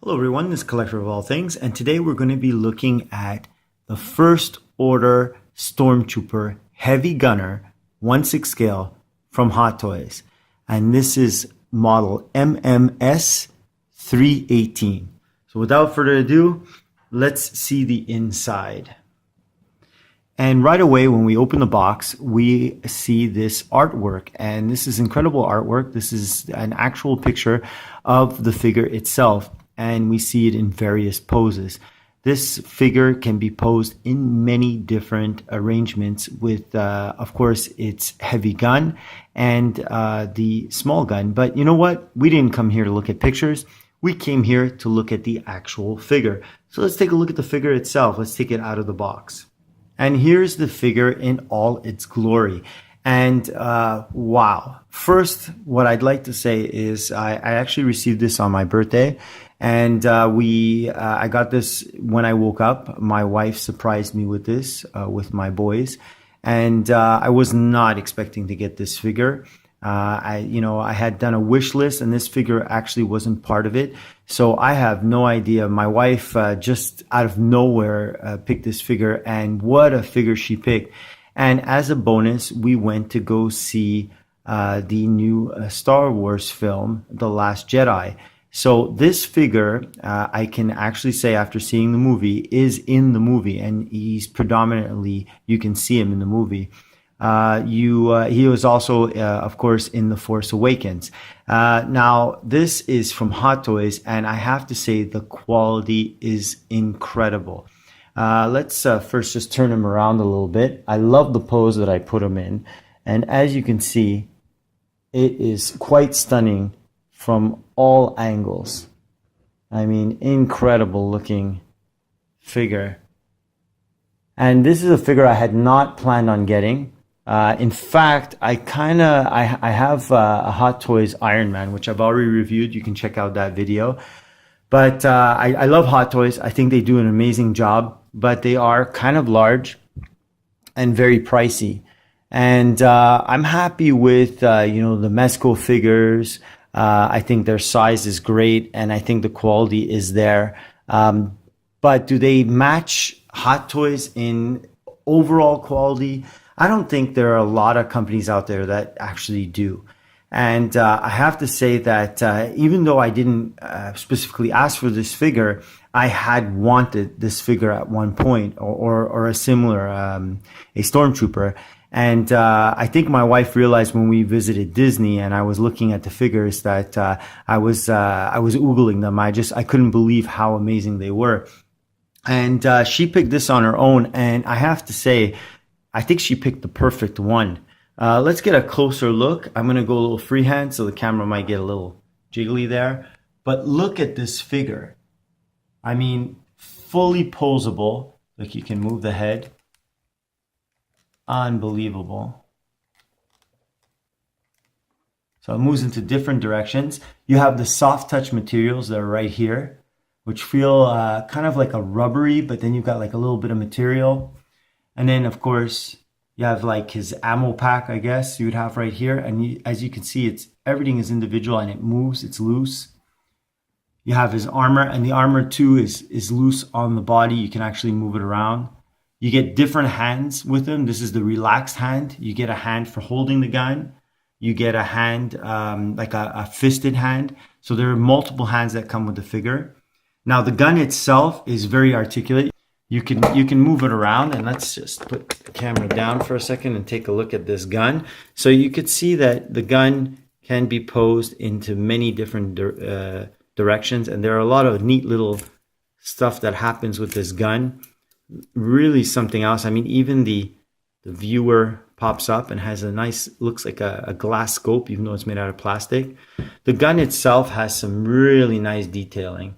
Hello everyone, this is Collector of All Things, and today we're going to be looking at the First Order Stormtrooper Heavy Gunner 1/6 scale from Hot Toys. And this is model MMS 318. So without further ado, let's see the inside. And right away when we open the box, we see this artwork, and this is incredible artwork. This is an actual picture of the figure itself, and we see it in various poses. This figure can be posed in many different arrangements with, of course, its heavy gun and the small gun. But you know what? We didn't come here to look at pictures. We came here to look at the actual figure. So let's take a look at the figure itself. Let's take it out of the box. And here's the figure in all its glory. And wow. First, what I'd like to say is I actually received this on my birthday. And I got this when I woke up. My wife surprised me with this, with my boys. And I was not expecting to get this figure. I had done a wish list, and this figure actually wasn't part of it. So I have no idea. My wife just out of nowhere picked this figure, and what a figure she picked. And as a bonus, we went to go see the new Star Wars film, The Last Jedi. So this figure, I can actually say after seeing the movie, is in the movie, and he's predominantly, you can see him in the movie. He was also, of course, in The Force Awakens. Now, this is from Hot Toys, and I have to say the quality is incredible. Let's first just turn him around a little bit. I love the pose that I put him in, and as you can see, it is quite stunning from all angles. I mean, incredible looking figure. And this is a figure I had not planned on getting. In fact, I have a Hot Toys Iron Man, which I've already reviewed. You can check out that video. But I love Hot Toys. I think they do an amazing job, but they are kind of large and very pricey. And I'm happy with the Mezco figures. I think their size is great, and I think the quality is there. But do they match Hot Toys in overall quality? I don't think there are a lot of companies out there that actually do. And I have to say that even though I didn't specifically ask for this figure, I had wanted this figure at one point, or a similar, a Stormtrooper. And I think my wife realized when we visited Disney and I was looking at the figures that I was oogling them. I couldn't believe how amazing they were. And she picked this on her own, and I have to say, I think she picked the perfect one. Let's get a closer look. I'm going to go a little freehand, so the camera might get a little jiggly there. But look at this figure. I mean, fully posable. Look, you can move the head. Unbelievable. So it moves into different directions. You have the soft touch materials that are right here, which feel kind of like a rubbery, but then you've got like a little bit of material. And then of course you have like his ammo pack, I guess you would have right here. And as you can see, everything is individual and it moves, it's loose. You have his armor, and the armor too is loose on the body. You can actually move it around. You get different hands with them. This is the relaxed hand. You get a hand for holding the gun. You get a hand, like a fisted hand. So there are multiple hands that come with the figure. Now the gun itself is very articulate. You can move it around, and let's just put the camera down for a second and take a look at this gun. So you could see that the gun can be posed into many different directions, and there are a lot of neat little stuff that happens with this gun. Really something else. I mean, even the viewer pops up and has a nice, looks like a glass scope, even though it's made out of plastic. The gun itself has some really nice detailing.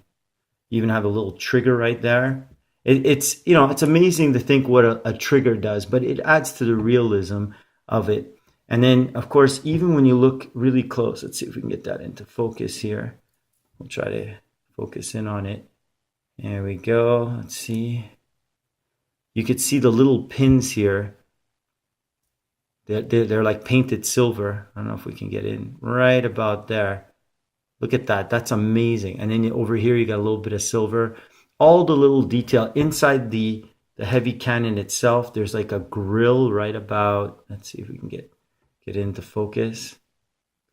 You even have a little trigger right there. It's amazing to think what a trigger does, but it adds to the realism of it. And then, of course, even when you look really close, let's see if we can get that into focus here. We'll try to focus in on it. There we go. Let's see. You could see the little pins here. They're like painted silver. I don't know if we can get in right about there. Look at that. That's amazing. And then over here, you got a little bit of silver. All the little detail inside the heavy cannon itself. There's like a grill right about. Let's see if we can get into focus.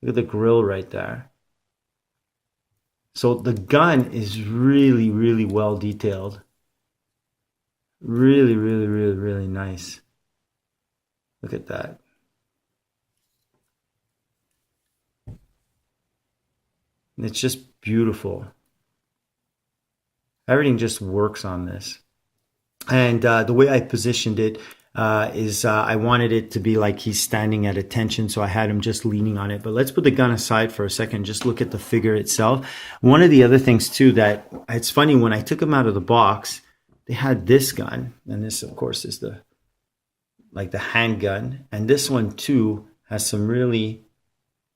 Look at the grill right there. So the gun is really, really well detailed. Really, really, really, really nice. Look at that. And it's just beautiful. Everything just works on this. And the way I positioned it is I wanted it to be like he's standing at attention, so I had him just leaning on it. But let's put the gun aside for a second, just look at the figure itself. One of the other things too that it's funny, when I took him out of the box, they had this gun, and this of course is the handgun, and this one too has some really,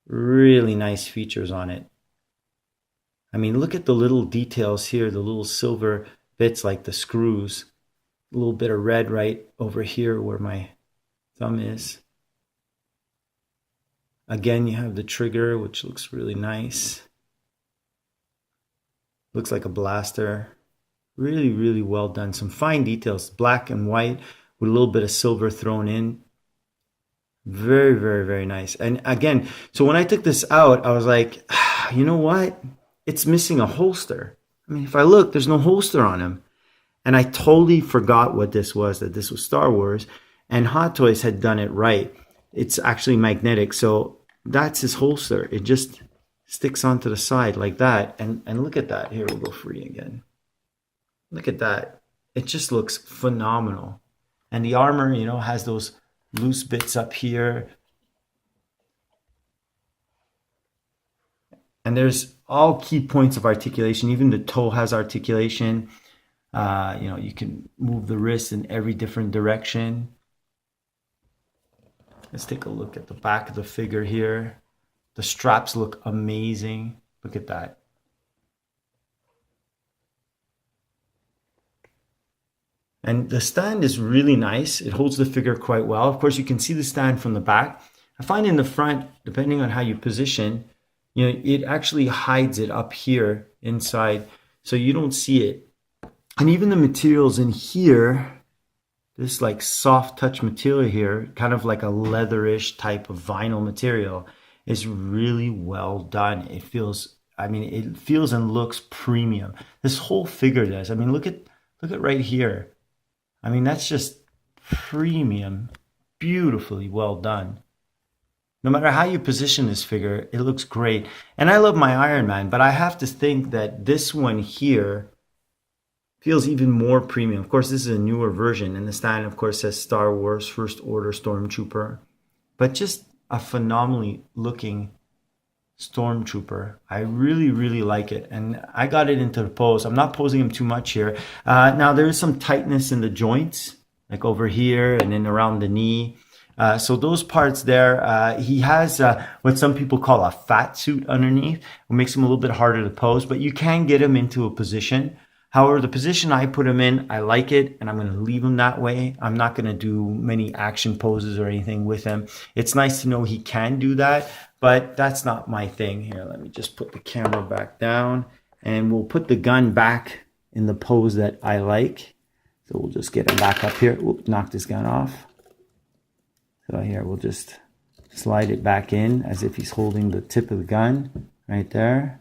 really nice features on it. I mean, look at the little details here, the little silver bits like the screws. A little bit of red right over here where my thumb is. Again, you have the trigger, which looks really nice. Looks like a blaster. Really, really well done. Some fine details, black and white with a little bit of silver thrown in. Very, very, very nice. And again, so when I took this out, I was like, you know what? It's missing a holster. I mean, if I look, there's no holster on him. And I totally forgot what this was, that this was Star Wars. And Hot Toys had done it right. It's actually magnetic. So that's his holster. It just sticks onto the side like that. And look at that. Here, we'll go free again. Look at that. It just looks phenomenal. And the armor, you know, has those loose bits up here. And there's all key points of articulation. Even the toe has articulation. You know, you can move the wrist in every different direction. Let's take a look at the back of the figure here. The straps look amazing. Look at that. And the stand is really nice. It holds the figure quite well. Of course, you can see the stand from the back. I find in the front, depending on how you position, you know, it actually hides it up here inside, so you don't see it. And even the materials in here, this like soft touch material here, kind of like a leatherish type of vinyl material, is really well done. It feels, I mean, it feels and looks premium. This whole figure does. I mean, look at right here. I mean, that's just premium, beautifully well done. No matter how you position this figure, it looks great. And I love my Iron Man, but I have to think that this one here feels even more premium. Of course, this is a newer version, and the stand, of course, says Star Wars First Order Stormtrooper. But just a phenomenally looking Stormtrooper. I really, really like it. And I got it into the pose. I'm not posing him too much here. Now, there is some tightness in the joints, like over here and then around the knee. So those parts there, he has what some people call a fat suit underneath. It makes him a little bit harder to pose, but you can get him into a position. However, the position I put him in, I like it, and I'm going to leave him that way. I'm not going to do many action poses or anything with him. It's nice to know he can do that, but that's not my thing. Here, let me just put the camera back down, and we'll put the gun back in the pose that I like. So we'll just get him back up here. Whoop, knock this gun off. So here, we'll just slide it back in as if he's holding the tip of the gun right there.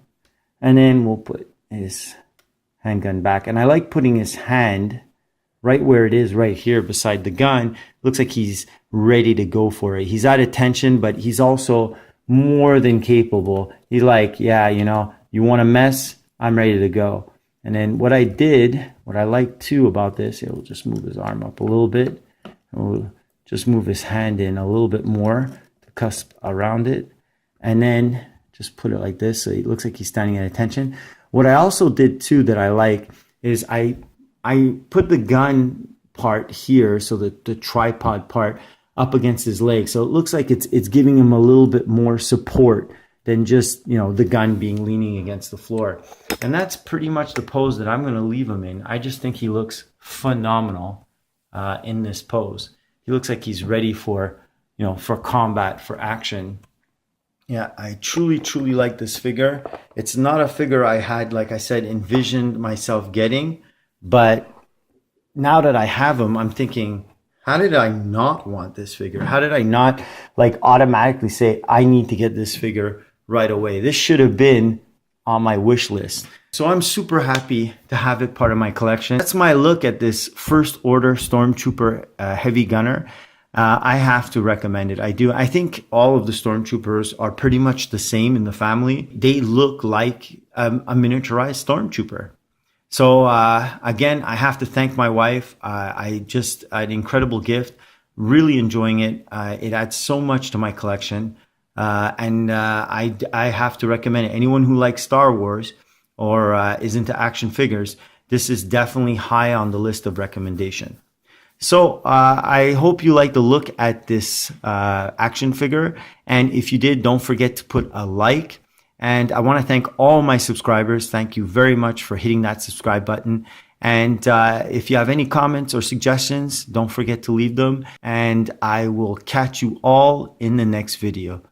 And then we'll put his handgun back. And I like putting his hand right where it is right here beside the gun. Looks like he's ready to go for it. He's at attention, but he's also more than capable. He's like, yeah, you know, you want to mess? I'm ready to go. And then what I like too about this, we'll just move his arm up a little bit. We'll just move his hand in a little bit more to cusp around it. And then just put it like this so it looks like he's standing at attention. What I also did too that I like is I put the gun part here, so that the tripod part up against his leg. So it looks like it's giving him a little bit more support than just, you know, the gun being leaning against the floor. And that's pretty much the pose that I'm going to leave him in. I just think he looks phenomenal. in this pose. He looks like he's ready for, for combat, for action. Yeah, I truly, truly like this figure. It's not a figure I had, like I said, envisioned myself getting, but now that I have him, I'm thinking, how did I not want this figure? How did I not like automatically say, I need to get this figure right away? This should have been on my wish list. So I'm super happy to have it part of my collection. That's my look at this First Order Stormtrooper Heavy Gunner. I have to recommend it. I do. I think all of the Stormtroopers are pretty much the same in the family. They look like a miniaturized Stormtrooper. So again, I have to thank my wife. An incredible gift. Really enjoying it. It adds so much to my collection. I have to recommend it. Anyone who likes Star Wars or is into action figures, this is definitely high on the list of recommendation. So I hope you like the look at this action figure. And if you did, don't forget to put a like. And I want to thank all my subscribers. Thank you very much for hitting that subscribe button. And if you have any comments or suggestions, don't forget to leave them. And I will catch you all in the next video.